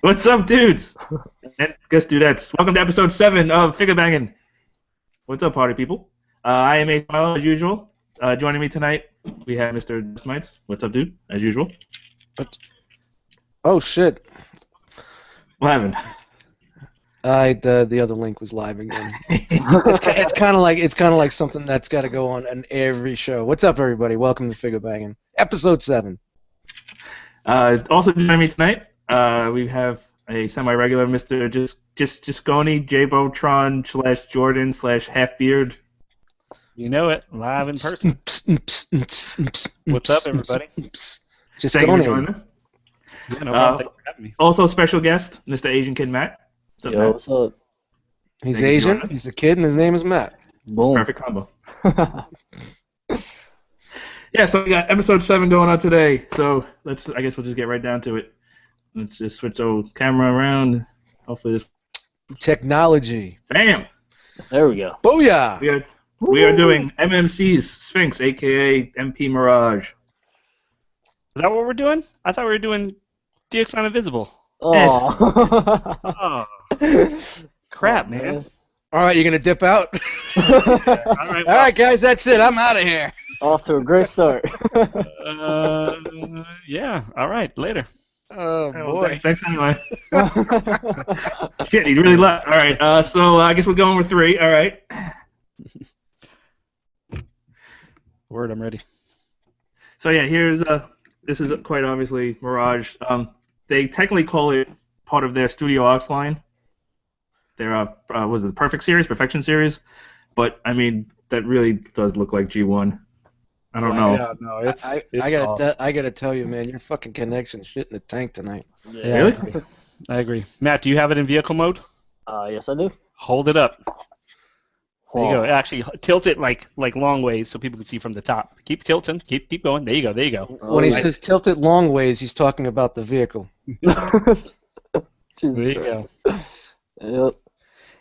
What's up, dudes? And guess dudettes. Welcome to episode 7 of FIGGAH Bangin. What's up, party people? I am AceMilo, as usual. Joining me tonight, we have Mr. Dustmightz. What's up, dude? As usual. Oh shit! What happened? The other link was live again. it's kind of like something that's got to go on every show. What's up, everybody? Welcome to FIGGAH Bangin, episode 7. Also joining me tonight, we have a semi-regular Mr. Gisconi, Jbotron / Jordan / Halfbeard. You know it, live in person. What's up, everybody? Thank you for joining us. Yeah, no problem. Thanks for having me. Also, special guest, Mr. Aznkidmatt. What's up, Yo, Matt? what's up? He's Asian. He's a kid, and his name is Matt. Boom. Perfect combo. Yeah, so we got episode 7 going on today. So I guess we'll just get right down to it. Let's just switch the camera around. Hopefully this. Technology. Bam! There we go. Booyah! We are doing MMC's Sphinx, aka MP Mirage. Is that what we're doing? I thought we were doing DX Invisible. Oh. Oh. Crap, man. All right, you're gonna dip out. All right, All right, guys, that's it. I'm out of here. Off to a great start. Yeah. All right. Later. Oh Well, boy. thanks anyway. Shit, he really left. All right, so I guess we're going with 3. All right. Word, I'm ready. So yeah, this is quite obviously Mirage. They technically call it part of their Studio Aux line. Their was it the Perfection series? But I mean, that really does look like G1. I don't know. Yeah, no, it's I gotta tell you, man, your fucking connection's shit in the tank tonight. Yeah. Really? I agree. Matt, do you have it in vehicle mode? Yes, I do. Hold it up. There you go. Oh. Actually, tilt it like long ways so people can see from the top. Keep tilting. Keep going. There you go. There you go. When he says tilt it long ways, he's talking about the vehicle. Jesus There you go. Yep.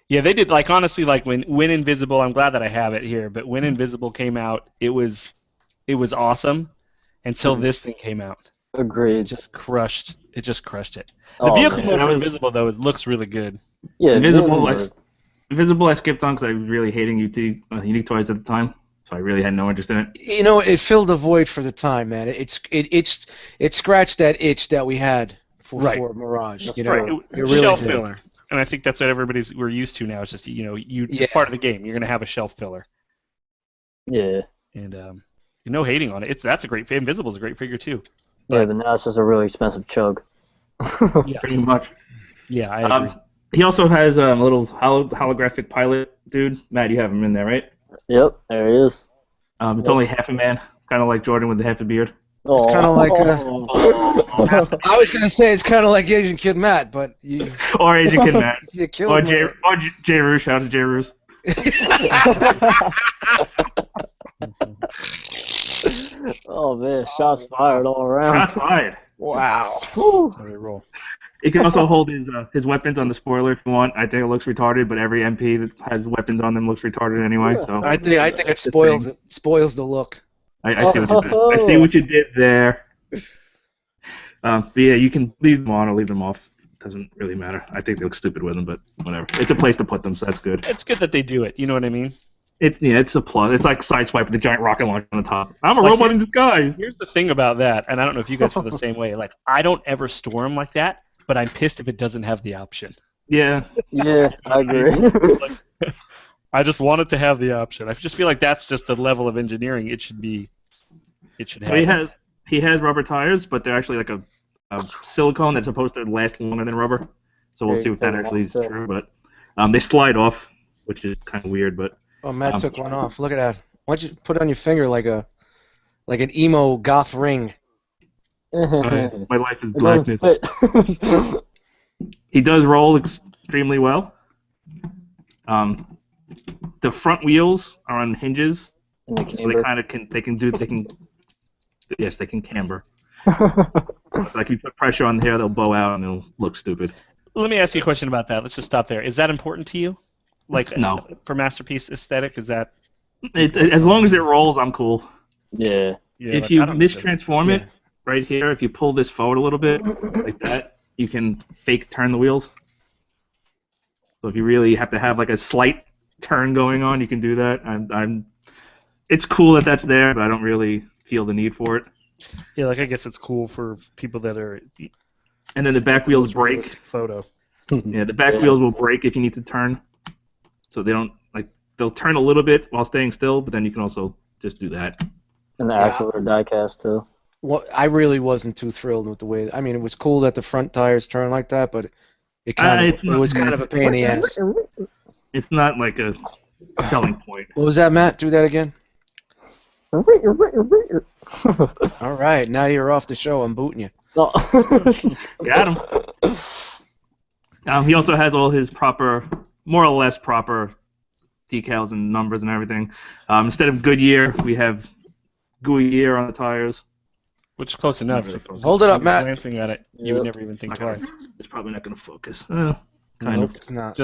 Yeah, they did, like, honestly, like when Invisible, I'm glad that I have it here, but when Invisible came out, it was awesome until this thing came out. It Agreed. just crushed it. The Oh, vehicle man. mode for That was- Invisible, though, looks really good. Yeah, Invisible, I skipped on because I was really hating Unique Toys at the time, so I really had no interest in it. You know, it filled a void for the time, man. It scratched that itch that we had for Mirage. That's You know, Right, it really shelf did. filler. And I think that's what we're used to now. It's just, Yeah. it's part of the game. You're going to have a shelf filler. Yeah. And no hating on it. That's a great Invisible's a great figure, too. Yeah, but now it's just a really expensive chug. Yeah, Pretty much. yeah, I agree. He also has a little holographic pilot dude. Matt, you have him in there, right? Yep, there he is. It's only half a man, kind of like Jordan with the half a beard. It's kinda like, Oh. I was gonna say it's kind of like Asian Kid Matt, but you Or Asian Kid Matt. you killed Or me. J. Roos. Shout out to J. Roos. Oh man, shots fired all around. Shots fired. Wow. That's how they roll. He can also hold his weapons on the spoiler if you want. I think it looks retarded, but every MP that has weapons on them looks retarded anyway. So I think it spoils the look. I see what you did. I see what you did there. But yeah, you can leave them on or leave them off. It doesn't really matter. I think they look stupid with them, but whatever. It's a place to put them, so that's good. It's good that they do it. You know what I mean? It's a plus. It's like Sideswipe with the giant rocket launcher on the top. I'm a Like, robot in disguise. Here's the thing about that, and I don't know if you guys feel the same way. Like, I don't ever store them like that, but I'm pissed if it doesn't have the option. Yeah. Yeah, I agree. Like, I just want it to have the option. I just feel like that's just the level of engineering it should have. So he has rubber tires, but they're actually like a silicone that's supposed to last longer than rubber. So we'll see if that actually is true. But they slide off, which is kind of weird. But Oh, Matt took one off. Look at that. Why don't you put it on your finger like an emo goth ring? my life is It doesn't blackness. fit. He does roll extremely well. The front wheels are on hinges, And the so they camber. kind of they can camber. Like you put pressure on the hair, they'll bow out and it'll look stupid. Let me ask you a question about that. Let's just stop there. Is that important to you? Like, No. For Masterpiece aesthetic, is that? As long as it rolls, I'm cool. Yeah. Yeah, If like, you I don't know. mistransform it, right here, if you pull this forward a little bit, like that, you can fake turn the wheels. So if you really have to have like a slight turn going on, you can do that. It's cool that that's there, but I don't really feel the need for it. Yeah, like I guess it's cool for people that are. And then the back wheels break. Realistic photo. Yeah, the back wheels will break if you need to turn. So they don't they'll turn a little bit while staying still, but then you can also just do that. And the axle are die-cast, too. Well, I really wasn't too thrilled with the way. I mean, it was cool that the front tires turn like that, but it was kind of a pain in the ass. It's not like a selling point. What was that, Matt? Do that again. All right, now you're off the show. I'm booting you. No. Got him. He also has all his proper, more or less proper, decals and numbers and everything. Instead of Goodyear, we have Goodyear on the tires. Which is close enough. Hold it up, Matt. Glancing at it, you would never even think twice. It's probably not going to focus. It's not.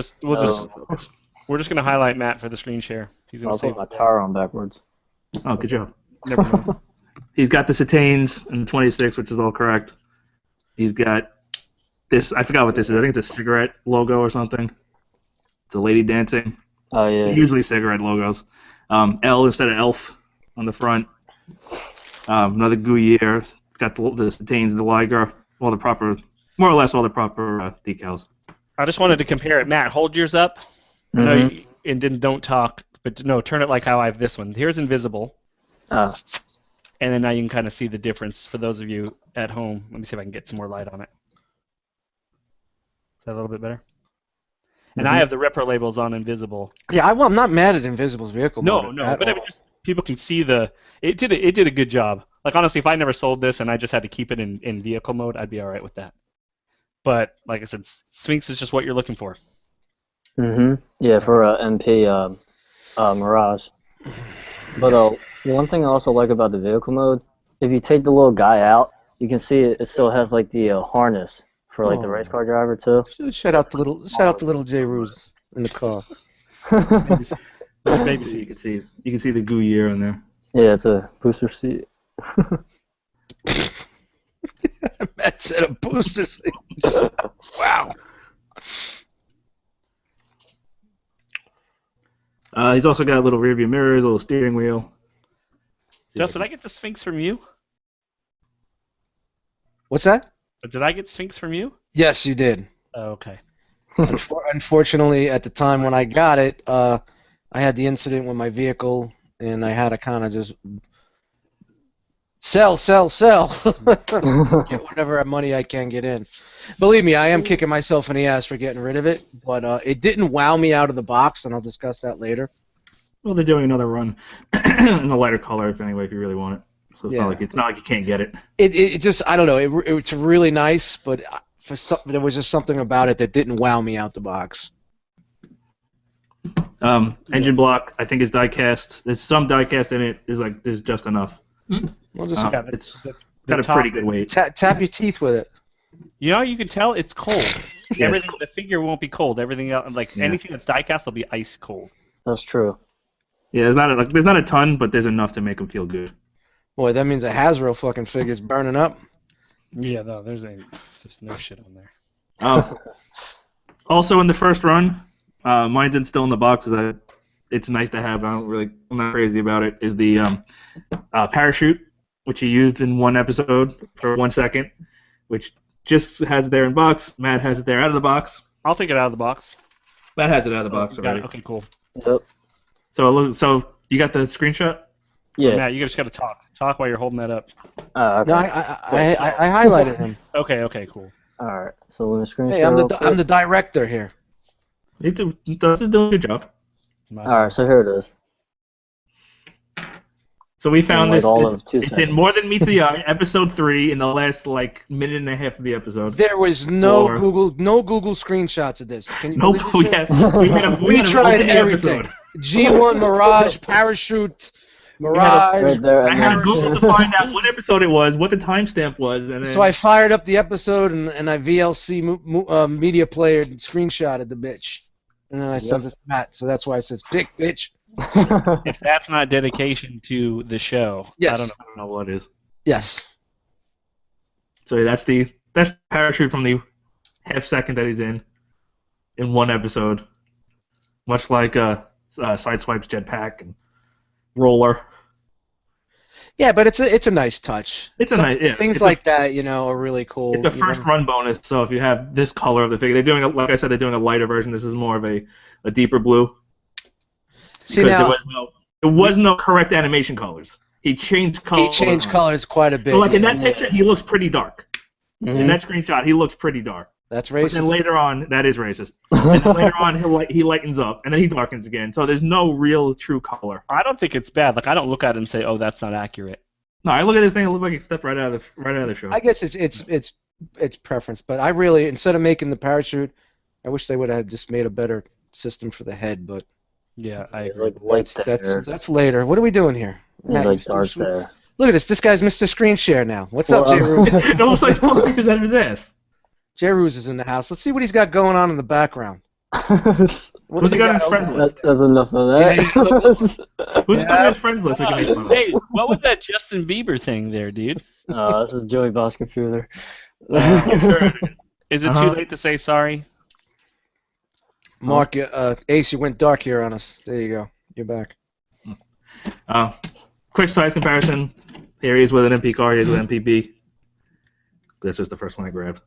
We're just gonna highlight Matt for the screen share. He's gonna I'll save put my tire on backwards. Oh, good job. Never mind. He's got the Satanes and the 26, which is all correct. He's got this. I forgot what this is. I think it's a cigarette logo or something. The lady dancing. Oh, yeah. Usually cigarette logos. L instead of elf on the front. Another Goodyear. Got the Satanes, the Liger, more or less all the proper decals. I just wanted to compare it. Matt, hold yours up. Mm-hmm. No, and then don't talk. But no, turn it like how I have this one. Here's invisible. And then now you can kind of see the difference for those of you at home. Let me see if I can get some more light on it. Is that a little bit better? And I have the repro labels on invisible. Yeah, I'm not mad at Invisible's vehicle. No, but I mean, just people can see it did a good job. Like honestly, if I never sold this and I just had to keep it in vehicle mode, I'd be all right with that. But like I said, Sphinx is just what you're looking for. Yeah, for MP Mirage. But one thing I also like about the vehicle mode, if you take the little guy out, you can see it still has like the harness for like the race car driver too. Shout out to little J. Ruse in the car. Baby seat. You can see the Goodyear in there. Yeah, it's a booster seat. Matt said a booster seat. Wow. He's also got a little rearview mirrors, a little steering wheel. Justin, did I get the Sphinx from you? What's that? Did I get Sphinx from you? Yes, you did. Oh, okay. Unfortunately, at the time when I got it, I had the incident with my vehicle, and I had to kind of just sell. Get whatever money I can get in. Believe me, I am kicking myself in the ass for getting rid of it, but it didn't wow me out of the box, and I'll discuss that later. Well, they're doing another run in the lighter color, if you really want it. So it's not like you can't get it. It just, I don't know. It's really nice, but there was just something about it that didn't wow me out the box. Engine block, I think, is die-cast. There's some die-cast in it. There's just enough. Well, just it's got a pretty good weight. Tap your teeth with it. You know, you can tell it's cold. Yeah, Everything, the figure won't be cold. Everything else, anything that's die-cast will be ice cold. That's true. Yeah, there's not a ton, but there's enough to make them feel good. Boy, that means a Hasbro fucking figure's burning up. Yeah, no, there's no shit on there. Also in the first run, mine's still in the box. It's nice to have. I'm not crazy about it. Is the parachute, which he used in one episode for 1 second, which just has it there in box. Matt has it there out of the box. I'll take it out of the box. Matt has it out of the box already. Okay, cool. Yep. So you got the screenshot? Yeah. Matt, you just got to talk. Talk while you're holding that up. Okay. No, I highlighted him. Okay, cool. All right. So let me screen Hey, share I'm real the quick. He director here. does doing a good job. All right. So here it is. So we found Wait this. all of 2 It's in seconds. More Than Meets the Eye, episode 3, in the last minute and a half of the episode. There was no Or- Google screenshots of this. Can you Nope, believe this shit? we tried open the everything. episode. G1 Mirage, Parachute, Mirage. Right there. I And had to then, Google to find out what episode it was, what the timestamp was, and then So I fired up the episode and I VLC media player and screenshotted the bitch. And then I sent it to Matt, so that's why it says pick bitch. If that's not dedication to the show, Yes. I don't know. I don't know what it is. Yes. So that's the parachute from the half second that he's in one episode, much like Sideswipe's jetpack and roller. Yeah, but it's a nice touch. It's a nice things like that, are really cool. It's a first run bonus. So if you have this color of the figure, like I said, they're doing a lighter version. This is more of a deeper blue. See now, there was no correct animation colors. He changed colors. He changed colors quite a bit. So like in that picture, he looks pretty dark. Mm-hmm. In that screenshot, he looks pretty dark. That's racist. And then later on, that is racist. And then later on, he lightens up, and then he darkens again. So there's no real true color. I don't think it's bad. Like I don't look at it and say, "Oh, that's not accurate." No, I look at this thing. It looks like it stepped right out of the show. I guess it's preference, but I really, instead of making the parachute, I wish they would have just made a better system for the head. But yeah, I agree. Like that's later. What are we doing here? There's like dark there. Look at this. This guy's Mr. Screen Share now. What's up, J. Ruse? It almost like fingers out of his ass. J. Ruse is in the house. Let's see what he's got going on in the background. Who's he got on his friends list? That's enough of that. Who's on his friends list? We can make fun of. Hey, what was that Justin Bieber thing there, dude? This is Joey Boss Computer. Is it too late to say sorry? Mark, Ace, you went dark here on us. There you go. You're back. Quick size comparison. Here he is with an MP car. He is with MPB. This was the first one I grabbed.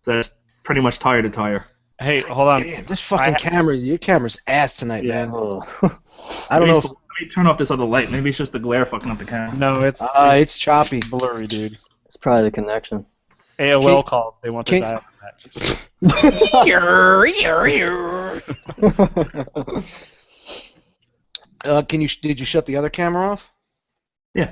So that's pretty much tire to tire. Hey, hold on. Damn, this fucking camera, your camera's ass tonight, man. Oh. I don't know. Let me turn off this other light. Maybe it's just the glare fucking up the camera. No, it's choppy. Blurry, dude. It's probably the connection. AOL called. They want to dial that. Did you shut the other camera off? Yeah.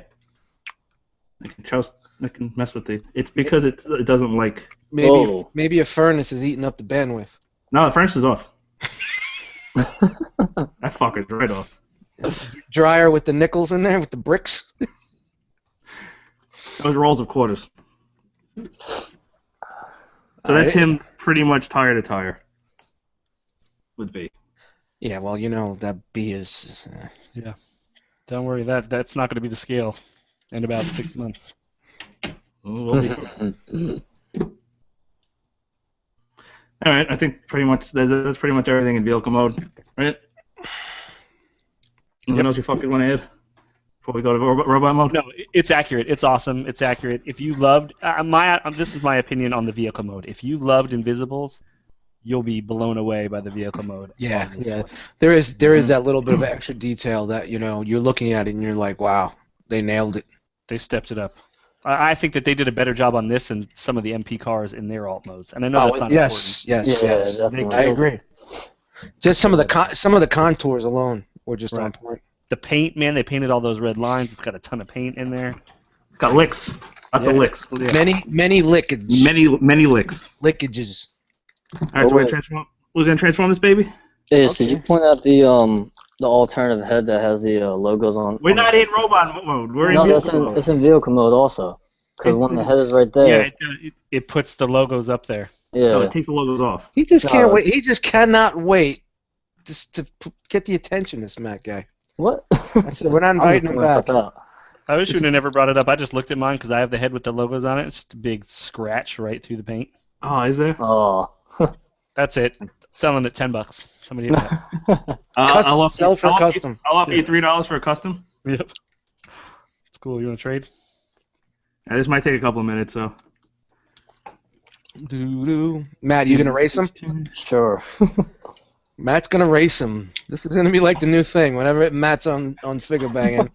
I can mess with it's because it doesn't like. Maybe a furnace is eating up the bandwidth. No, the furnace is off. That fucker's right off. Dryer with the nickels in there, with the bricks. Those rolls of quarters. So that's him pretty much tire to tire. With B. Yeah, well, that B is. Yeah. Don't worry, that's not going to be the scale in about 6 months. We'll be All right, I think pretty much that's pretty much everything in vehicle mode, right? Anything else you fucking want to add before we go to robot mode? No, it's accurate. It's awesome. It's accurate. If you loved this is my opinion on the vehicle mode. If you loved Invisibles, you'll be blown away by the vehicle mode. Yeah. There is that little bit of extra detail that you're looking at it and you're like, wow, they nailed it. They stepped it up. I think that they did a better job on this than some of the MP cars in their alt modes, and I know that's not important. Yes. I agree. Just some of the contours alone were just on point. The paint, man, they painted all those red lines. It's got a ton of paint in there. It's got licks. Lots of licks. Yeah. Many lickage. Many licks. Lickages. All right, so we're gonna transform this baby. Ace, did you point out the alternative head that has the logos on? We're not in robot mode. We're in vehicle mode. It's in vehicle mode also. Because when the head is right there. Yeah, it puts the logos up there. Yeah. No, it takes the logos off. He just can't wait. He just cannot wait to get the attention. This Matt guy. What? We're not inviting him back. I wish you'd have never brought it up. I just looked at mine because I have the head with the logos on it. It's just a big scratch right through the paint. Oh, is there? Oh. That's it. Selling it $10. Somebody hit that. I'll offer you $3 for a custom. Yep. It's cool. You want to trade? Yeah, this might take a couple of minutes, so. Matt, you gonna race him? Sure. Matt's gonna race him. This is gonna be like the new thing. Whenever Matt's on FIGGAH banging,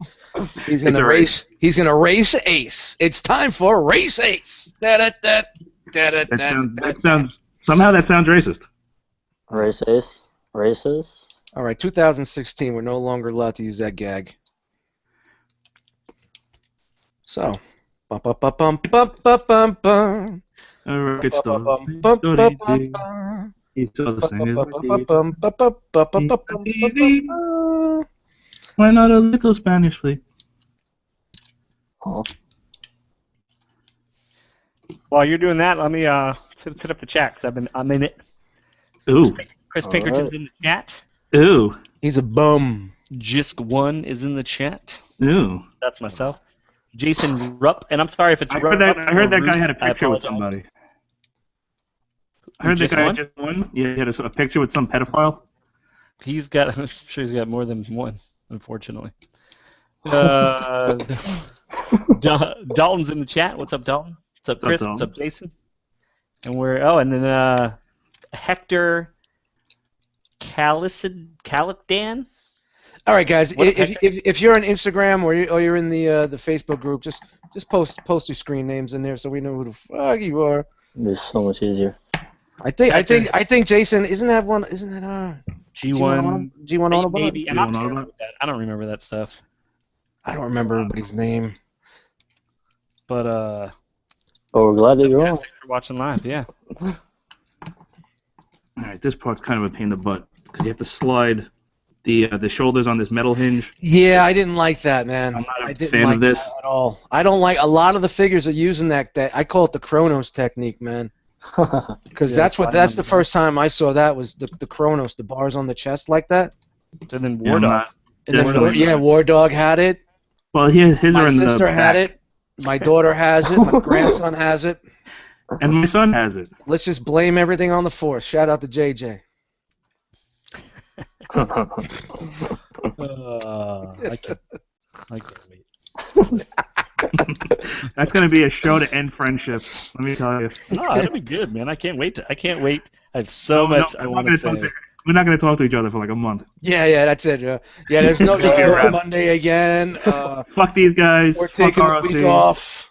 he's gonna race. He's gonna race Ace. It's time for Race Ace. That sounds racist. Race Ace. Races. All right, 2016. We're no longer allowed to use that gag. So. Bum, bum, bum, bum, bum, bum, bum, bum. A rocket star. He saw the singers. Why not a little Spanish fleet? Oh. While you're doing that, let me set up the chat because I'm in it. Ooh. Chris Pinkerton's in the chat. Ooh. He's a bum. Jisk1 is in the chat. Ooh. That's myself. Jason Rupp, and I'm sorry if it's I Rupp. heard that guy had a I picture with apologize. somebody. I heard that just guy won? just won. Yeah, he had a picture with some pedophile. He's got. I'm sure he's got more than one, unfortunately. Dalton's in the chat. What's up, Dalton? What's up, Chris? What's up, Jason? And and then Hector Calidan. All right, guys. If you're on Instagram or you're in the Facebook group, just post your screen names in there so we know who the fuck you are. It's so much easier. I think Jason isn't that G1 Autobot? Maybe. I'm not terrible with that. I don't remember that stuff. I don't remember everybody's name. But we're glad that you're on. thanks for watching live. Yeah. All right, this part's kind of a pain in the butt because you have to slide the shoulders on this metal hinge. Yeah, I didn't like that, man. I'm not a I didn't fan like of this that at all. I don't like a lot of the figures are using that I call it the Chronos technique, man. Because that's the first time I saw that was the Chronos, the bars on the chest like that. And then War Dog. War Dog had it. Well, his My are in the sister had back. it. My daughter has it. My grandson has it. And my son has it. Let's just blame everything on the Force. Shout out to JJ. I can't wait. That's gonna be a show to end friendships. Let me tell you. No, that'll be good, man. I can't wait. I have so much I want to say. We're not gonna talk to each other for like a month. Yeah, that's it. Yeah, there's no show on Monday again. Fuck these guys. We're Fuck taking a ROC. week off.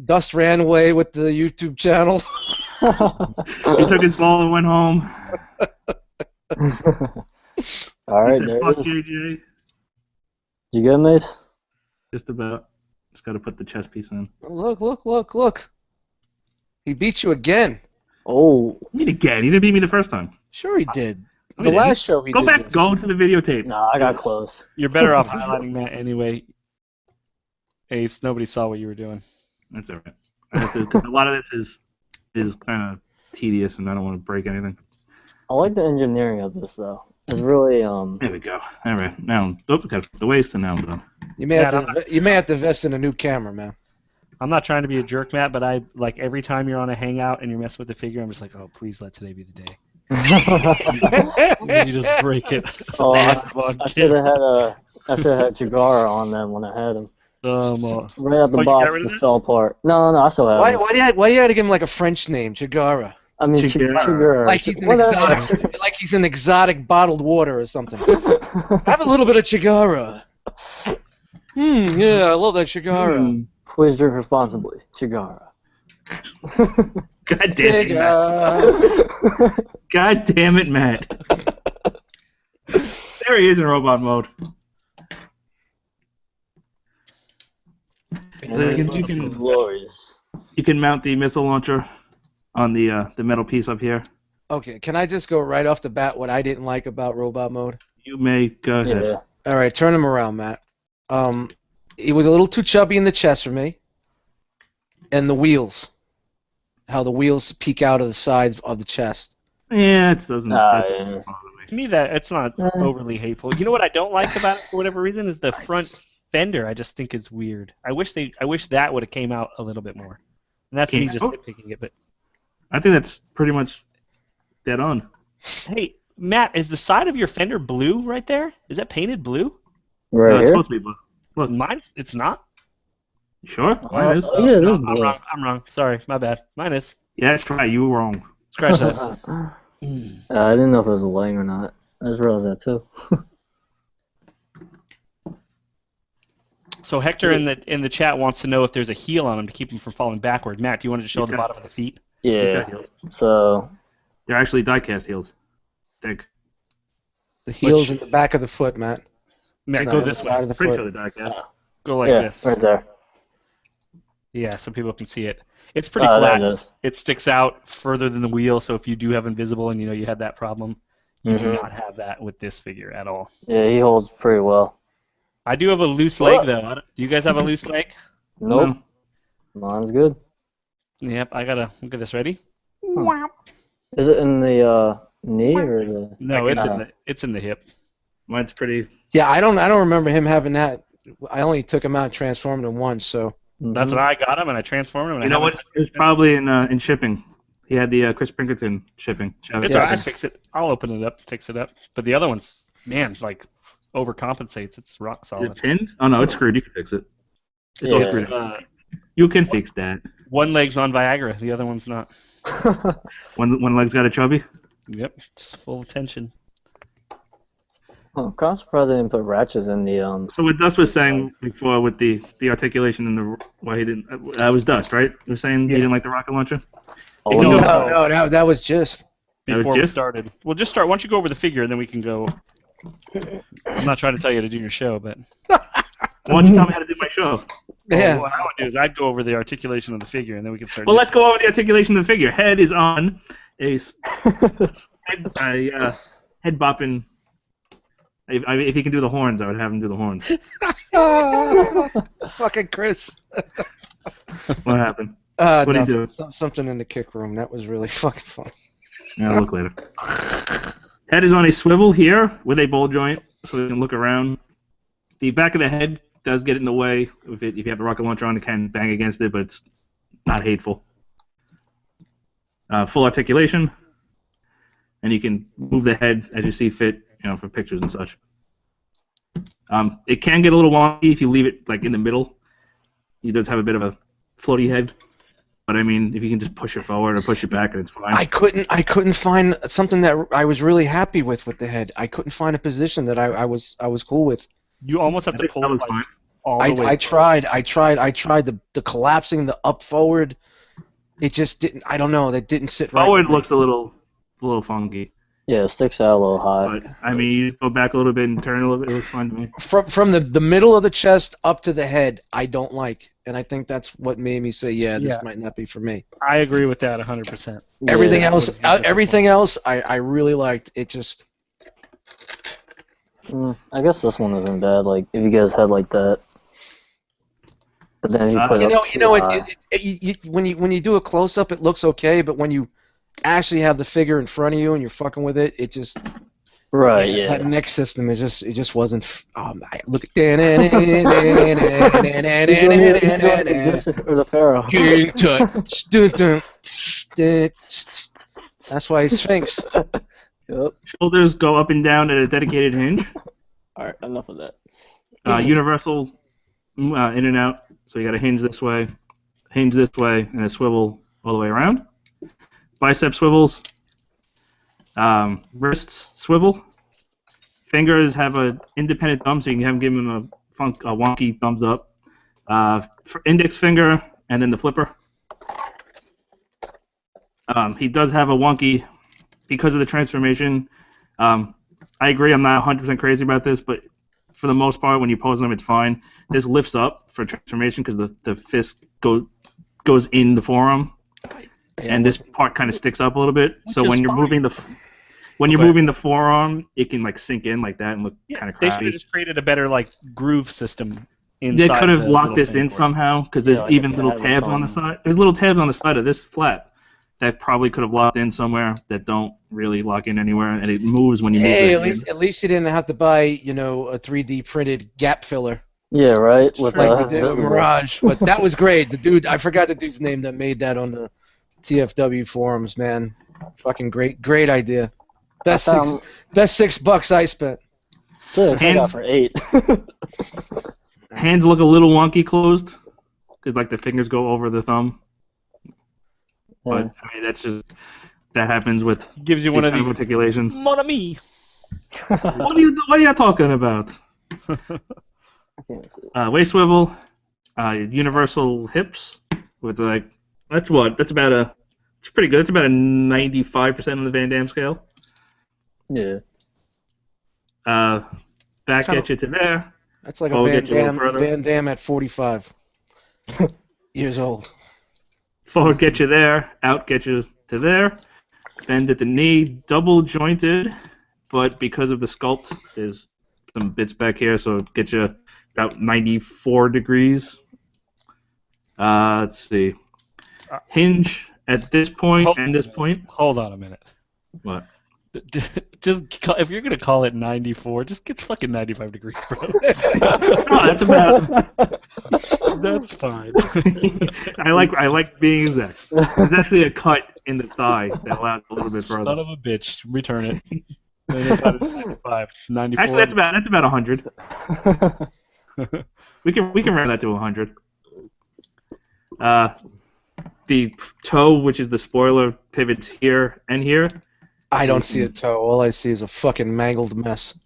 Dust ran away with the YouTube channel. He took his ball and went home. All right, He said, there fuck it is. JJ. You good, Mace? Just about. Just gotta put the chest piece in. Look. He beat you again. Oh. He did again. He didn't beat me the first time. Sure he did. No, The he last show he Go did back. this. Go to the videotape. Nah, I got close. You're better off highlighting that anyway. Ace, nobody saw what you were doing. That's alright. A lot of this is kind of tedious, and I don't want to break anything. I like the engineering of this, though. It's really, There we go. All right. Now, got the waist and now I'm done. You may have to invest in a new camera, man. I'm not trying to be a jerk, Matt, but I like every time you're on a hangout and you're messing with the figure, I'm just like, oh, please let today be the day. You just break it. Oh, I should have had Chigara on them when I had him. Right out the box, it fell apart. No, I still have him. Why you had to give him like a French name, Chigara? I mean, Chigara. Like he's an exotic bottled water or something. Have a little bit of Chigara. Yeah, I love that Chigara. Please drink responsibly. Chigara. God damn it, Matt. God damn it, Matt. There he is in robot mode. Glorious. You can mount the missile launcher on the metal piece up here. Okay, can I just go right off the bat what I didn't like about robot mode? You may go ahead. Yeah. All right, turn him around, Matt. He was a little too chubby in the chest for me. And the wheels. How the wheels peek out of the sides of the chest. Yeah, it doesn't. Yeah. To me, that it's not overly hateful. You know what I don't like about it for whatever reason is the front fender. I just think is weird. I wish that would have came out a little bit more. And that's me just nitpicking it, but I think that's pretty much dead on. Hey, Matt, is the side of your fender blue right there? Is that painted blue? Right It's here? supposed to be blue. Look. It's not. You sure? Mine is. Oh, yeah, it is I'm blue. wrong. I'm wrong. Sorry, my bad. Mine is. Yeah, that's right. You were wrong. Scratch that. I didn't know if it was a laying or not. I just realized that too. So Hector in the chat wants to know if there's a heel on him to keep him from falling backward. Matt, do you want to just show the bottom of the feet? Yeah. So. They're actually die-cast heels. Think. The heel's in the back of the foot, Matt. Matt, It's go not this on way. the side of the Pretty foot. sure they're die-cast. Go like Yeah, this. right there. Yeah, so people can see it. It's pretty There flat. it is. It sticks out further than the wheel, so if you do have invisible and you know you had that problem, you do Mhm. not have that with this figure at all. Yeah, he holds pretty well. I do have a loose leg, though. Do you guys have a loose leg? Nope. Mine's good. Yep, I gotta look at this. Ready? Is it in the knee or the? No, it's in the hip. Mine's pretty. Yeah, I don't remember him having that I only took him out and transformed him once, so. That's what I got him, and I transformed him. And You know what? It was probably in shipping. He had the Chris Pinkerton shipping. It's alright. I fix it. I'll open it up, fix it up. But the other one's, man, like overcompensates. It's rock Is solid. it pinned? Oh no, it's screwed. You can fix it. It's all screwed. You can fix that. One leg's on Viagra, the other one's not. One leg's got a chubby. Yep, it's full of tension. I'm kind of surprised they didn't put ratchets in the So what Dust was saying before with the articulation and the why he didn't was Dust, right? You were saying he didn't like the rocket launcher. Oh, No, that was just Before we started. We'll just start. Why don't you go over the figure, and then we can go. I'm not trying to tell you how to do your show, but. Why don't you tell me how to do my show? yeah. What I would do is I'd go over the articulation of the figure, and then we can start. Well, let's go over the articulation of the figure. Head is on a head bopping. If he can do the horns, I would have him do the horns. Fucking Chris. What happened? What did he do? Something in the kick room. That was really fucking fun. Yeah, I'll look later. Head is on a swivel here with a ball joint, so we can look around. The back of the head does get in the way. If you have the rocket launcher on, it can bang against it, but it's not hateful. Full articulation, and you can move the head as you see fit, for pictures and such. It can get a little wonky if you leave it like in the middle. He does have a bit of a floaty head, but I mean, if you can just push it forward or push it back, it's fine. I couldn't find something that I was really happy with the head. I couldn't find a position that I was cool with. You almost have to pull it like, all the way. I tried the collapsing, the up forward. It just didn't. I don't know. That didn't sit right. Forward looks a little funky. Yeah, it sticks out a little high. But I mean, you go back a little bit and turn a little bit. It looks fine to me. From the middle of the chest up to the head, I don't like, and I think that's what made me say, this might not be for me. I agree with that 100%. Everything else, I really liked. It just. I guess this one isn't bad. Like if you guys had like that, but then you put when you do a close up, it looks okay, but when you actually have the figure in front of you and you're fucking with it, it just that neck system is it just wasn't. Look at or the Pharaoh. That's why he's Sphinx. Yep. Shoulders go up and down at a dedicated hinge. Alright, enough of that. Universal in and out. So you got a hinge this way, and a swivel all the way around. Bicep swivels. Wrists swivel. Fingers have an independent thumb, so you can give him a wonky thumbs up. Index finger, and then the flipper. He does have a wonky. Because of the transformation, I agree. I'm not 100% crazy about this, but for the most part, when you pose them, it's fine. This lifts up for transformation because the fist goes in the forearm, and this part kind of sticks up a little bit. So when you're moving the forearm, it can like sink in like that and look kind of crappy. They should have just created a better like groove system inside. They could have locked this in somehow because there's even little tabs on the side. There's little tabs on the side of this flap that probably could have locked in somewhere that don't really lock in anywhere, and it moves when you move it. At least you didn't have to buy, a 3D printed gap filler. Yeah, right. With Mirage, but that was great. The dude, I forgot the dude's name that made that on the TFW forums, man. Fucking great idea. Best $6 I spent. 6. I got for 8. Hands look a little wonky closed, because like the fingers go over the thumb. But I mean, that happens with gives you one of these articulations. Mon ami. What are you talking about? Waist swivel, universal hips with like it's pretty good. It's about a 95% on the Van Damme scale. Yeah. Back at you to there. That's like a Van Damme at 45 years old. Forward get you there, out get you to there. Bend at the knee, double jointed, but because of the sculpt, there's some bits back here, so it gets you about 94 degrees. Let's see. Hinge at this point and this point. Hold on a minute. What? If you're gonna call it 94, just get fucking 95 degrees, bro. No, that's about. That's fine. I like being exact. There's actually a cut in the thigh that allows a little bit further. Son of a bitch, return it. 95. It's 94. Actually, that's about 100. we can round that to 100. The toe, which is the spoiler, pivots here and here. I don't see a toe. All I see is a fucking mangled mess.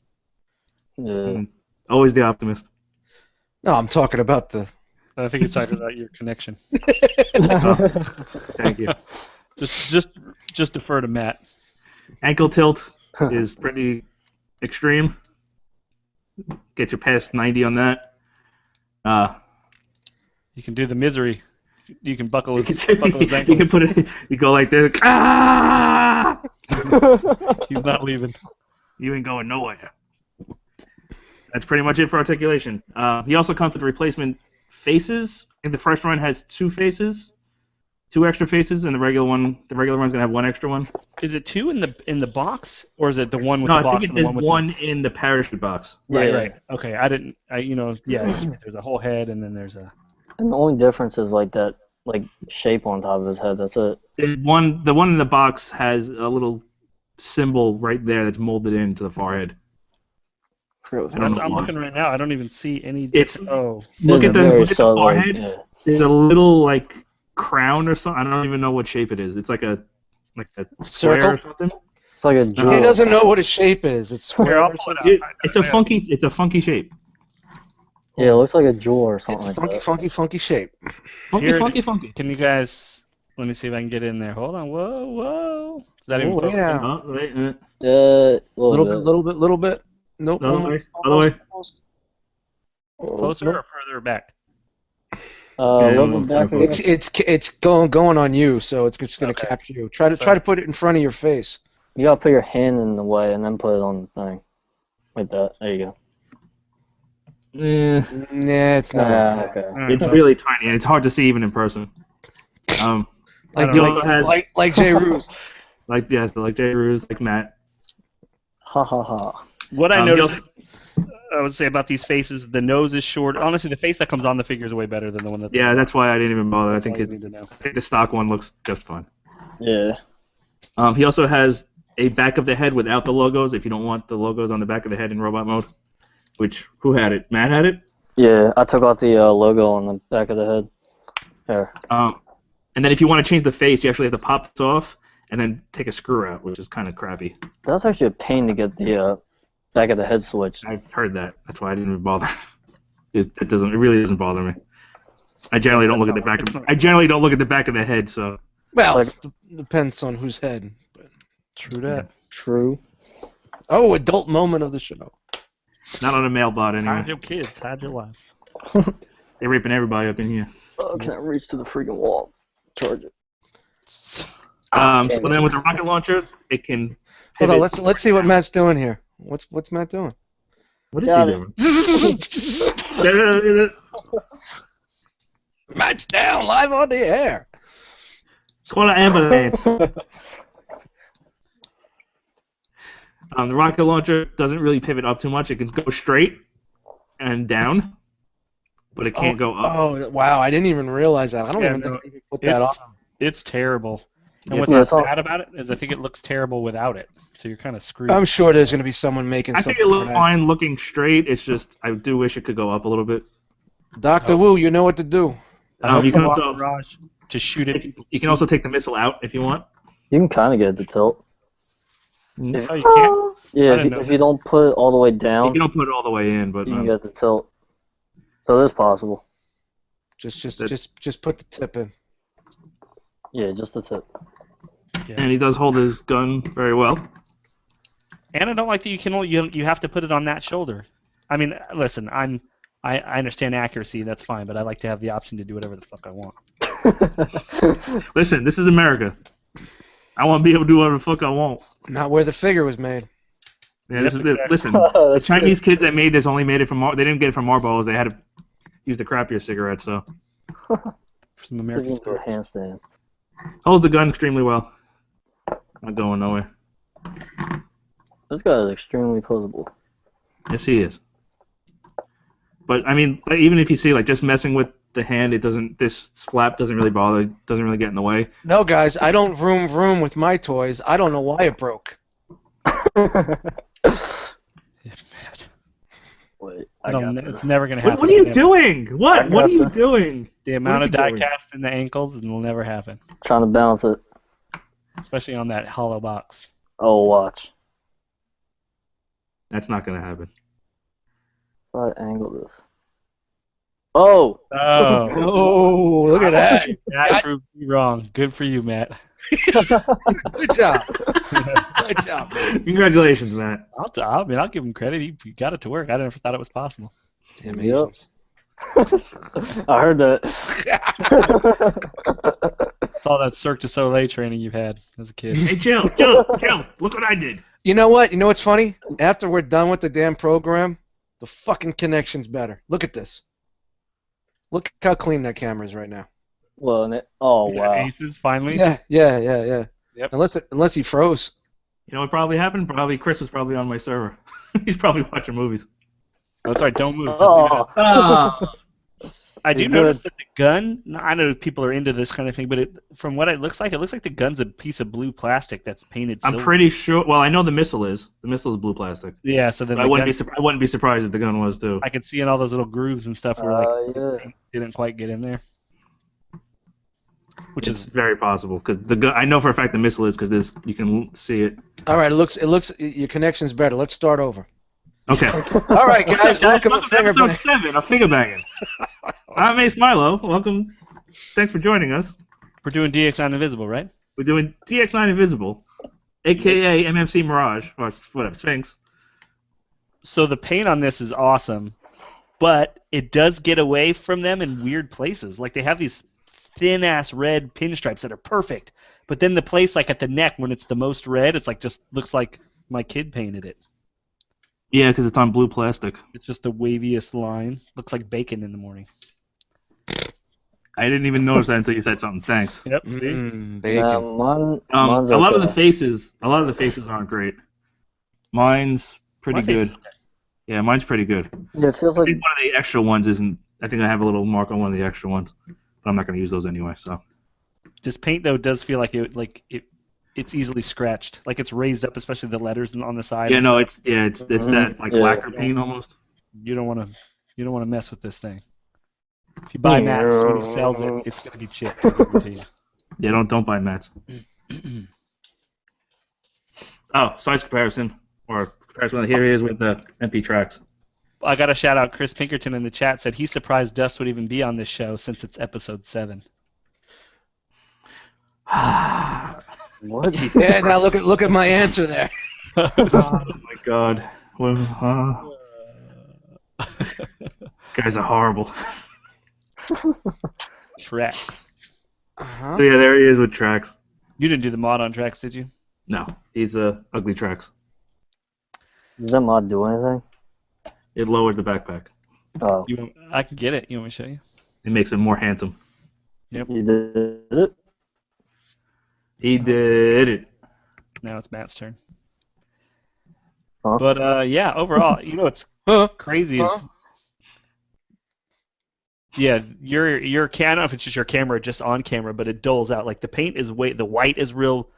Yeah. Always the optimist. No, I'm talking about the. I think it's talking about your connection. Oh, thank you. Just defer to Matt. Ankle tilt is pretty extreme. Get you past 90 on that. You can do the misery. You can buckle his You ankles. can put it. You go like this. Ah! He's not leaving. You ain't going nowhere. That's pretty much it for articulation. He also comes with replacement faces. And the first one has 2 faces, 2 extra faces, and the regular one's gonna have 1 extra one. Is it 2 in the box, or is it the one with No, the box? I think there's one in the parachute box. Right. Okay, there's a whole head, and then there's a. And the only difference is like that, like shape on top of his head. That's it. The one in the box has a little symbol right there that's molded into the forehead. I'm looking right now. I don't even see any. Look at the forehead. Yeah. There's a little like crown or something. I don't even know what shape it is. It's like a square Circle? or something. It's like a jewel. He doesn't know what a shape is. It's square. Or something. Dude, it's a funky shape. Yeah, it looks like a jewel or something It's like that. funky shape. Funky. Can you guys? Let me see if I can get in there. Hold on. Whoa. Is that even focusing? Yeah. Oh, wait, Little bit. Nope. Other way. Closer or further back? A little bit back. It's going on you, so it's just gonna capture you. Try to put it in front of your face. You gotta put your hand in the way and then put it on the thing. Like that. There you go. Nah, it's not. Okay. It's really tiny and it's hard to see even in person. Like Jay Ruse. like Jay Ruse, like Matt. Ha ha ha. What I noticed, I would say about these faces, the nose is short. Honestly, the face that comes on the figure is way better than the one that's. Yeah, that's why I didn't even bother. I think know. the stock one looks just fine. Yeah. He also has a back of the head without the logos. If you don't want the logos on the back of the head in robot mode, who had it? Matt had it. Yeah, I took out the logo on the back of the head. There. And then if you want to change the face, you actually have to pop this off and then take a screw out, which is kind of crappy. That's actually a pain to get the back of the head switched. I've heard that. That's why I didn't even bother. It really doesn't bother me. I generally don't look at the back. I generally don't look at the back of the head. So. Well, depends on whose head. But. True that. True. Oh, adult moment of the show. Not on a mail bot anyway. Hide your kids. Hide your wives. They're raping everybody up in here. Oh, can I reach to the freaking wall? Charge it. So then with the rocket launcher, it can. Hold on, let's see what Matt's doing here. What's Matt doing? What is he doing? Matt's down live on the air. Call an ambulance. The rocket launcher doesn't really pivot up too much. It can go straight and down, but it can't go up. Oh, wow. I didn't even realize that. I don't even think you can put that on. It's terrible. And It's what's bad about it is I think it looks terrible without it. So you're kind of screwed. I'm sure there's going to be someone making something. I think it looks fine looking straight. It's just, I do wish it could go up a little bit. Dr. Wu, you know what to do. You can also Mirage to shoot it. You can also take the missile out if you want. You can kind of get it to tilt. Oh, you can't? Yeah, if you don't put it all the way down, You don't put it all the way in, but you can get the tilt. So it is possible. Just put the tip in. Yeah, just the tip. Yeah. And he does hold his gun very well. And I don't like that you have to put it on that shoulder. I mean, listen, I understand accuracy, that's fine, but I like to have the option to do whatever the fuck I want. Listen, this is America. I want to be able to do whatever the fuck I want. Not where the figure was made. Yeah, Exactly. Listen, the Chinese kids that made this only made it from they didn't get it from Marlboros. They had to use the crappier cigarettes. So Some American Into a spirits. handstand. holds the gun extremely well. Not going nowhere. This guy is extremely posable. Yes, he is. But I mean, even if you see like just messing with the hand, it doesn't. This flap doesn't really bother. It doesn't really get in the way. No, guys, I don't vroom with my toys. I don't know why it broke. Wait, it's never gonna happen. What are you doing? What? What are you doing? The amount of die cast in the ankles, it will never happen. Trying to balance it. Especially on that hollow box. Oh, watch. That's not gonna happen. If I angle this. Oh! Oh, look at that. That proved me wrong. Good for you, Matt. Good job. Good job. Congratulations, Matt. I'll give him credit. He got it to work. I never thought it was possible. Damn Yep. I heard that. It's all that Cirque du Soleil training you've had as a kid. Hey, chill. Look what I did. You know what? You know what's funny? After we're done with the damn program, the fucking connection's better. Look at this. Look how clean that camera is right now. Well, oh, wow. Aces, finally? Yeah. Yep. Unless he froze. You know what probably happened? Probably Chris was probably on my server. He's probably watching movies. That's right. Don't move. Just Oh. leave it up. I do He's notice good. that the gun, I know people are into this kind of thing, but from what it looks like the gun's a piece of blue plastic that's painted silver. I'm pretty sure. Well, I know the missile is. The missile is blue plastic. Yeah, so then I wouldn't be surprised if the gun was too. I could see in all those little grooves and stuff where Yeah. didn't quite get in there. Which It's is very possible because the gun. I know for a fact the missile is because you can see it. All right, it looks your connection's better. Let's start over. Okay. All right, guys, welcome to Finger episode Bang. 7 of FIGGAH Bangin'. I'm AceMilo. Welcome. Thanks for joining us. we're doing DX9 Invisible, right? We're doing DX9 Invisible, aka MMC Mirage, or whatever, Sphinx. So the paint on this is awesome, but it does get away from them in weird places. Like they have these thin-ass red pinstripes that are perfect, but then the place like at the neck when it's the most red, it's like just looks like my kid painted it. Yeah, because it's on blue plastic. It's just the waviest line. Looks like bacon in the morning. I didn't even notice that until you said something. Thanks. Yep. Bacon. Mine's a lot of okay. the faces aren't great. Mine's pretty My face is good. okay. Yeah, mine's pretty good. Yeah, it feels I like think one of the extra ones isn't. I think I have a little mark on one of the extra ones, but I'm not going to use those anyway. So. This paint though does feel like it's easily scratched. Like it's raised up, especially the letters on the side. Yeah, and no, stuff. it's that like lacquer paint almost. You don't want to mess with this thing. If you buy Matt's when he sells it, it's gonna be chipped. I guarantee you. Yeah, don't buy mats. Oh, size comparison or comparison. Here he is with the MP tracks. I got to shout out Chris Pinkerton in the chat. Said he's surprised Dust would even be on this show since it's episode 7. what? Yeah, now look at my answer there. Oh my God. Well, guys are horrible. Tracks. Uh-huh. So yeah, there he is with tracks. You didn't do the mod on tracks, did you? No, he's ugly tracks. Does that mod do anything? It lowers the backpack. Oh, I can get it. You want me to show you? It makes him more handsome. you did it? He did it. Now it's Matt's turn. Huh? But yeah, overall, what's crazy is yeah, your camera. I don't know if it's just your camera or just on camera, but it dulls out. Like the paint is the white is real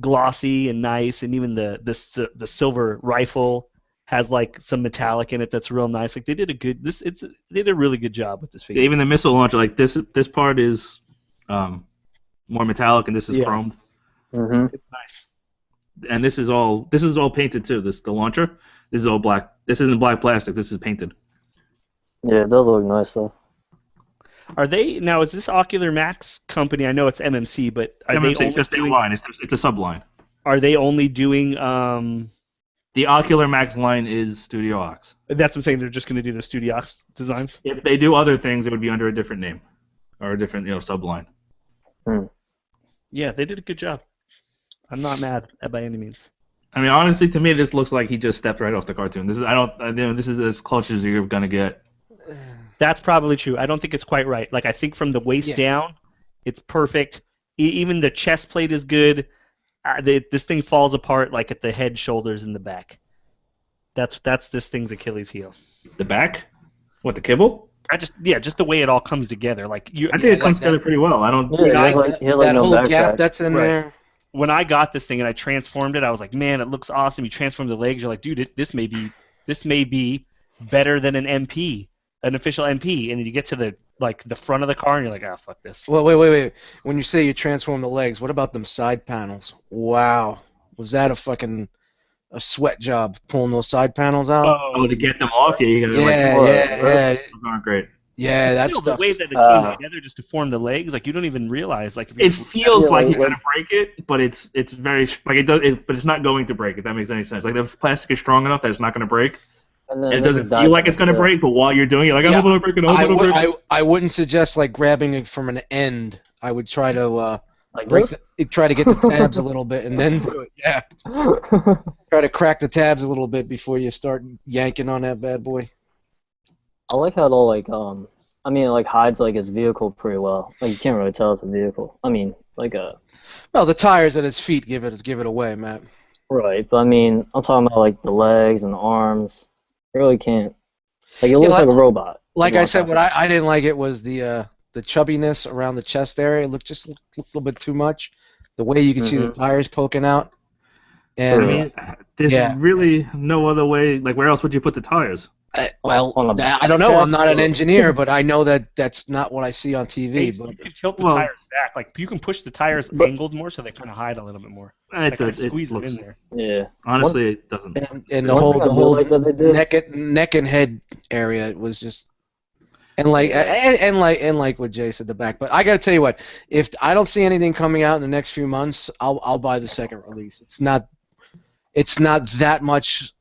glossy and nice, and even the silver rifle has like some metallic in it that's real nice. Like they did they did a really good job with this figure. Yeah, even the missile launcher, like this part is more metallic, and this is chromed. Mm-hmm. It's nice. And this is all painted too. The launcher. This is all black. This isn't black plastic. This is painted. Yeah, it does look nice though. Are they now? Is this Ocular Max company? I know it's MMC, but are they only it's just a line. It's a subline. Are they only doing? The Ocular Max line is Studio Ox. That's what I'm saying. They're just going to do the Studio Ox designs. If they do other things, it would be under a different name or a different subline. Yeah, they did a good job. I'm not mad by any means. I mean, honestly, to me, this looks like he just stepped right off the cartoon. This is as close as you're gonna get. That's probably true. I don't think it's quite right. Like I think from the waist down, it's perfect. Even the chest plate is good. This thing falls apart like at the head, shoulders, and the back. That's this thing's Achilles heel. The back? What, the kibble? Just the way it all comes together. Like I think it comes together pretty well. I don't. Yeah, that no whole backpack. gap that's in there. When I got this thing and I transformed it, I was like, man, it looks awesome. You transform the legs, you're like, dude, this may be better than an MP, an official MP. And then you get to the front of the car and you're like, ah, fuck this. Well, wait. When you say you transform the legs, what about them side panels? Wow, was that a sweat job pulling those side panels out? Oh, to get them off, you gotta yeah. Those aren't great. Yeah, that's still the way that it came together just to form the legs. Like you don't even realize. Like it feels like you're gonna break it, but it's very like it does. But it's not going to break. If that makes any sense. Like the plastic is strong enough that it's not gonna break. And it doesn't feel like it's gonna break, but while you're doing it, like I'm gonna break it. I wouldn't suggest like grabbing it from an end. I would try to try to get the tabs a little bit and then do it. Yeah. Try to crack the tabs a little bit before you start yanking on that bad boy. I like how it all hides like its vehicle pretty well. Like you can't really tell it's a vehicle. I mean, well, the tires at its feet give it away, Matt. Right, but I mean, I'm talking about like the legs and the arms. You really can't. Like it looks like a robot. Like I said, what I didn't like it was the chubbiness around the chest area. It looked a little bit too much. The way you can see the tires poking out. And I mean, there's really no other way. Like, where else would you put the tires? I don't know. I'm not an engineer, but I know that that's not what I see on TV. You can tilt the tires back. Like you can push the tires angled more, so they kind of hide a little bit more. Squeeze it in there. Yeah. Honestly, it doesn't. And the whole neck and head area was just, and like what Jay said, the back. But I got to tell you what, if I don't see anything coming out in the next few months, I'll buy the second release. It's not that much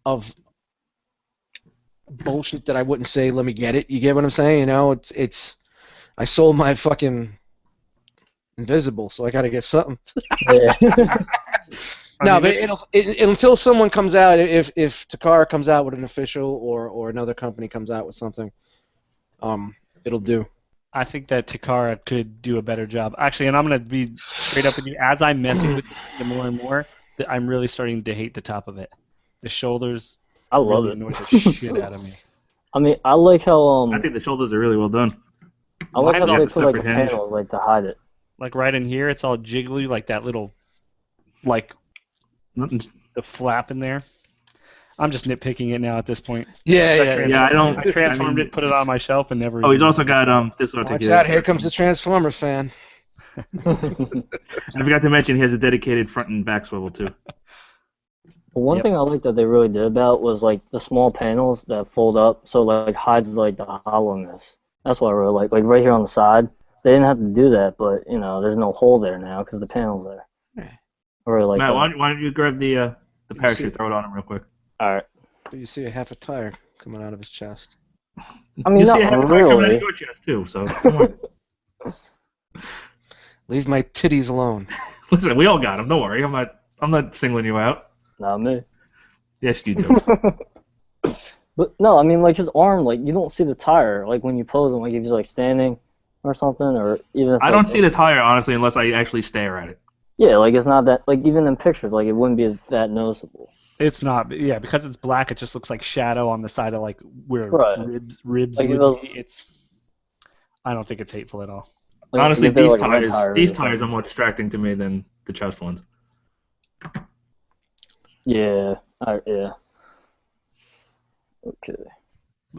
of bullshit that I wouldn't say let me get it. You get what I'm saying? You know, it's I sold my fucking Invisible, so I got to get something. Yeah. No, but until someone comes out, if Takara comes out with an official or another company comes out with something, it'll do. I think that Takara could do a better job. Actually, and I'm going to be straight up with you. As I'm messing with it more and more, I'm really starting to hate the top of it. The shoulders. I love it. Annoys the shit out of me. I mean, I like how I think the shoulders are really well done. I like how they put like the panels like to hide it. Like right in here, it's all jiggly, like that little, like the flap in there. I'm just nitpicking it now at this point. I transformed it, put it on my shelf, and never. Oh, he's also got this articulation. Watch out! Here comes the Transformer fan. I forgot to mention he has a dedicated front and back swivel too. One thing I like that they really did about was like the small panels that fold up, so like hides like the hollowness. That's what I really like. Like right here on the side, they didn't have to do that, but you know, there's no hole there now because the panel's there. I really like Matt, that. why don't you grab the parachute, throw it on him real quick. All right. You see a half a tire coming out of his chest. I mean, not really. Your chest too, so come on. Leave my titties alone. Listen, we all got them. Don't worry. I'm not singling you out. Not me. Yes, you do. But no, I mean, like his arm, like you don't see the tire, like when you pose him, like if he's like standing or something, or even. If, I don't see the tire honestly, unless I actually stare at it. Yeah, like it's not that, like even in pictures, like it wouldn't be that noticeable. It's not, yeah, because it's black. It just looks like shadow on the side of like where ribs like would be. I don't think it's hateful at all. Like, honestly, these tires are more distracting to me than the chest ones. Yeah. Yeah. Okay.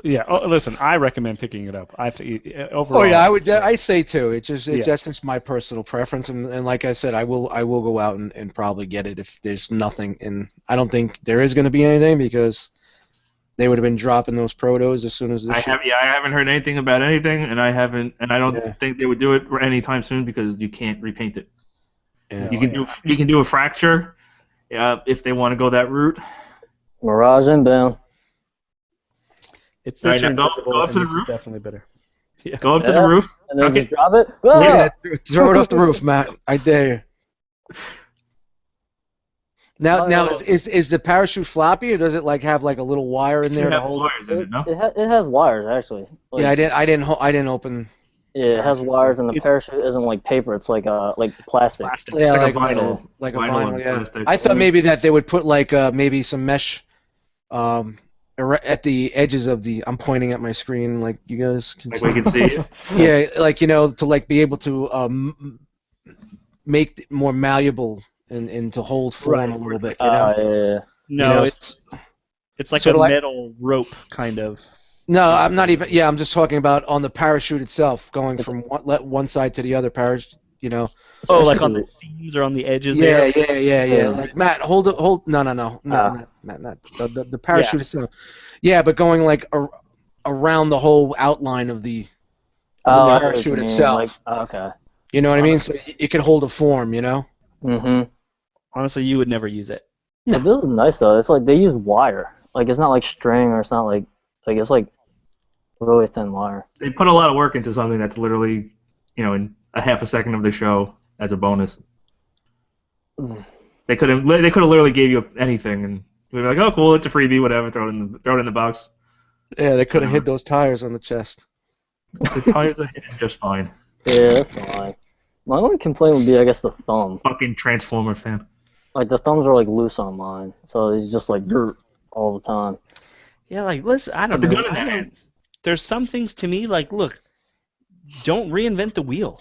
Yeah. Oh, listen, I recommend picking it up. Overall. Oh yeah, I say too. It's just my personal preference, and like I said, I will go out and probably get it if there's nothing. And I don't think there is going to be anything because they would have been dropping those protos as soon as this. I haven't heard anything about anything, and I don't think they would do it anytime soon because you can't repaint it. Yeah. You can do a fracture, if they want to go that route. Mirage inbound. It's this right, go up to the roof. Definitely better. Yeah. Go up to the roof. And then just drop it. Yeah, throw it off the roof, Matt. I dare you. Now, is the parachute floppy, or does it like have like a little wire in there to hold wires in it? No? It has wires actually. Like, yeah, I didn't open. Yeah, it has wires, and the parachute isn't like paper. It's like plastic. Yeah, like a vinyl. Like a vinyl. Yeah. Plastic. I thought maybe that they would put like maybe some mesh at the edges of the. I'm pointing at my screen, like you guys can Like see. we can see it. Yeah, like to like be able to make it more malleable and to hold form a little bit. Yeah. No, it's like a metal rope kind of. No, I'm not even. Yeah, I'm just talking about on the parachute itself, going from one side to the other parachute. Oh, like on the seams or on the edges Yeah, there? yeah. Like Matt, hold. No, not Matt. The parachute itself. Yeah, but going like around the whole outline of the parachute itself. Like, okay. You know what I mean? So it could hold a form. Mm-hmm. Honestly, you would never use it. No. But this is nice though. It's like they use wire. Like it's not like string or it's not like it's like really thin wire. They put a lot of work into something that's literally, in a half a second of the show as a bonus. They could have literally gave you anything and we'd be like, oh cool, it's a freebie, whatever, throw it in the box. Yeah, they could have hid those tires on the chest. The tires are hidden just fine. Yeah, that's fine. My only complaint would be, I guess, the thumb. Fucking Transformer fan. Like the thumbs are like loose on mine, so it's just like dirt all the time. Yeah, like listen, I don't know. There's some things to me like, look, don't reinvent the wheel.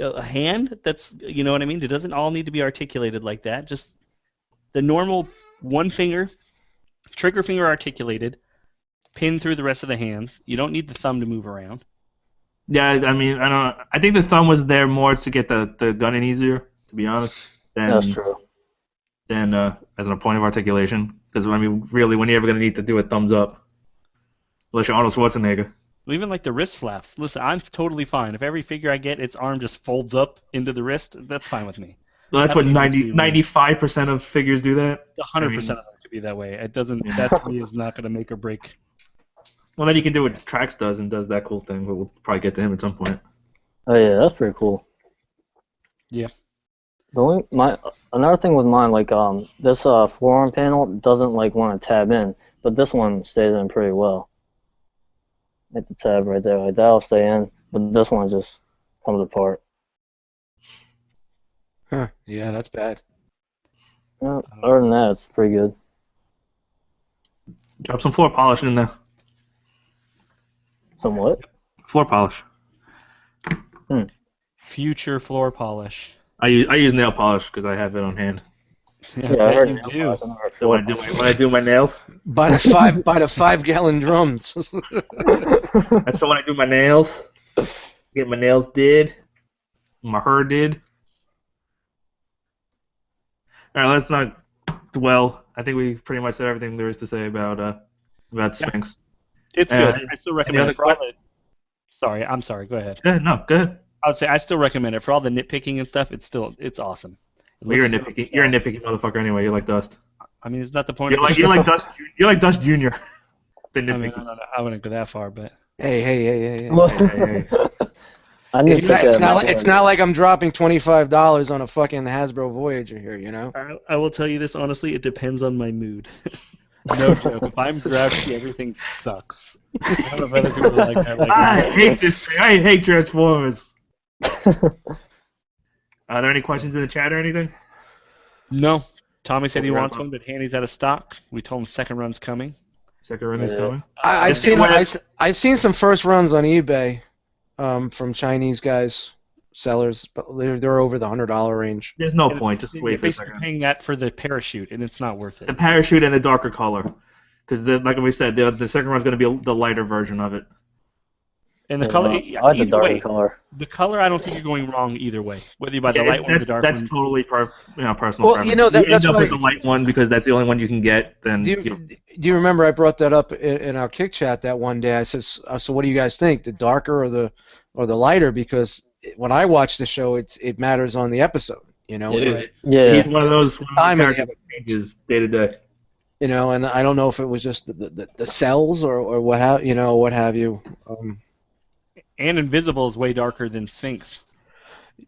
A hand, that's, you know what I mean? It doesn't all need to be articulated like that. Just the normal one finger, trigger finger articulated, pin through the rest of the hands. You don't need the thumb to move around. Yeah, I mean, I think the thumb was there more to get the gun in easier, to be honest. That's true. Than as a point of articulation. Because, I mean, really, when are you ever going to need to do a thumbs up? Unless you're Arnold Schwarzenegger. Even like the wrist flaps. Listen, I'm totally fine. If every figure I get, its arm just folds up into the wrist, that's fine with me. Well, that's what 95% of figures do that. 100% of them could be that way. It doesn't. That to me is not going to make or break. Well, then you can do what Trax does and does that cool thing, but we'll probably get to him at some point. Oh yeah, that's pretty cool. Yeah. Another thing with mine, like this forearm panel doesn't like want to tab in, but this one stays in pretty well. Hit the tab right there, like that'll stay in, but this one just comes apart. Huh? Yeah, that's bad. Yeah, other than that, it's pretty good. Drop some floor polish in there. Some what? Floor polish. Future floor polish. I use nail polish because I have it on hand. Yeah, I heard you do. So when I do my nails. By the 5-gallon drums. That's so when I do my nails. Get my nails did. My hair did. All right, let's not dwell. I think we pretty much said everything there is to say about Sphinx. It's good. I still recommend it for all the... Sorry, I'm sorry. Go ahead. No, go ahead. I would say I still recommend it for all the nitpicking and stuff. It's awesome. Well, you're a nitpicky motherfucker anyway. You're like Dust. I mean, it's not the point. You're like Dust. You're like Dust Junior. I mean, I wouldn't go that far, but. Hey. It's not like I'm dropping $25 on a fucking Hasbro Voyager here, you know. I will tell you this honestly. It depends on my mood. No joke. If I'm grouchy, everything sucks. I don't know if other people like that. I hate this thing. I hate Transformers. Are there any questions in the chat or anything? No. Tommy said he wants one, but Handy's out of stock. We told him second run's coming. Second run is coming. I've seen some first runs on eBay from Chinese guys, sellers, but they're over the $100 range. There's no point. Just wait for a second. You're paying that for the parachute, and it's not worth it. The parachute and the darker color, because like we said, the second run's going to be the lighter version of it. And the color, I like the darker color. The color, I don't think you're going wrong either way. Whether you buy the light one or the dark one. That's totally personal preference. Well, you know, that's end up with the light one because that's the only one you can get. Then do you remember I brought that up in our Kick Chat that one day? I said, so what do you guys think, the darker or the lighter? Because when I watch the show, it matters on the episode. You know. Yeah. He's one of those characters that changes day to day. You know, and I don't know if it was just the cells or what have you. And Invisible is way darker than Sphinx.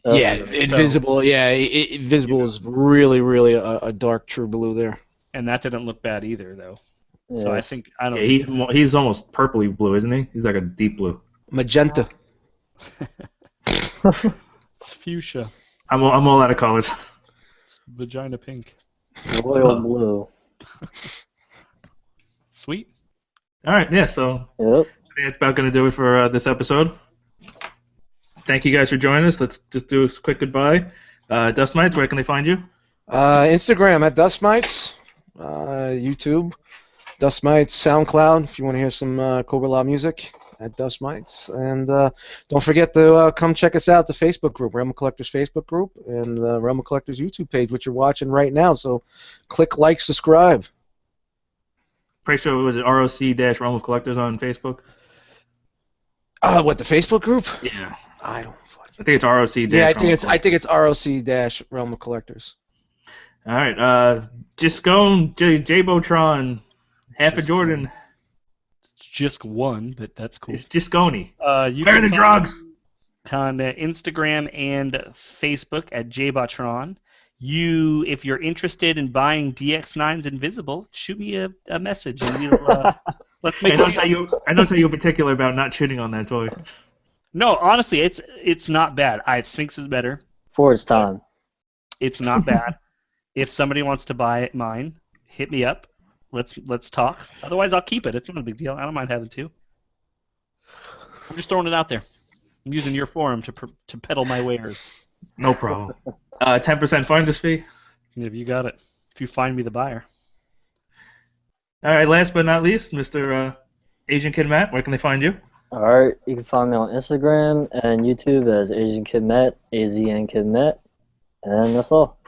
Invisible. Invisible is really a dark true blue there. And that didn't look bad either, though. Yes. So I think he's almost purpley blue, isn't he? He's like a deep blue. Magenta. It's fuchsia. I'm all out of colors. It's vagina pink. Royal blue. Sweet. All right, yeah. So Yep. I think that's about going to do it for this episode. Thank you guys for joining us. Let's just do a quick goodbye. Dustmightz, where can they find you? Instagram at Dustmightz. YouTube, Dustmightz. SoundCloud, if you want to hear some Cobra Law music, at Dustmightz. And don't forget to come check us out, the Facebook group, Realm of Collectors Facebook group, and Realm of Collectors YouTube page, which you're watching right now. So click like, subscribe. Pretty sure it was ROC-Realm of Collectors on Facebook. What, the Facebook group? Yeah. I don't I think it's ROC. Yeah, I think it's ROC-Realm of Collectors. All right. Just go Jbotron, half a Jordan. It's just one, but that's cool. It's just Goni. You Where are can the drugs? On Instagram and Facebook at Jbotron. If you're interested in buying DX9's Invisible, shoot me a message and we'll let's make. I know how you're particular about not shitting on that toy. No, honestly, it's not bad. Sphinx is better. For its time. It's not bad. If somebody wants to buy mine, hit me up. Let's talk. Otherwise, I'll keep it. It's not a big deal. I don't mind having two. I'm just throwing it out there. I'm using your forum to peddle my wares. No problem. 10% finder's fee. If you got it. If you find me the buyer. All right. Last but not least, Mr. Aznkidmatt, where can they find you? Alright, you can find me on Instagram and YouTube as Aznkidmatt, Aznkidmatt, and that's all.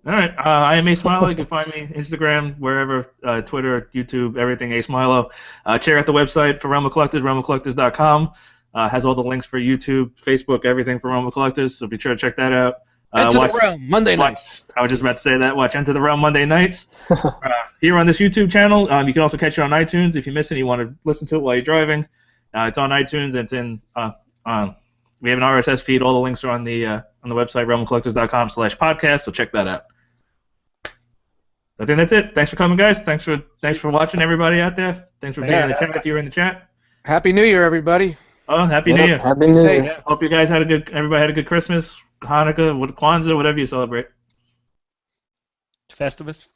All right. I am AceMilo. You can find me Instagram, wherever, Twitter, YouTube, everything AceMilo. Check out the website for Realm of Collectors, realmofcollectors.com. Has all the links for YouTube, Facebook, everything for Realm of Collectors, so be sure to check that out. Enter the Realm, Monday night. I was just about to say that. Watch Enter the Realm Monday nights. Here on this YouTube channel, you can also catch it on iTunes. If you miss it and you want to listen to it while you're driving, it's on iTunes. It's in. We have an RSS feed. All the links are on the website, realmofcollectors.com/podcast. So check that out. I think that's it. Thanks for coming, guys. Thanks for watching, everybody out there. Thanks for being in the chat if you're in the chat. Happy New Year, everybody. Oh, Happy New Year. Happy New Year. Hope you guys everybody had a good Christmas, Hanukkah, Kwanzaa, whatever you celebrate. Festivus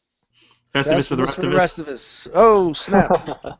Festivus for the rest of us. Oh, snap.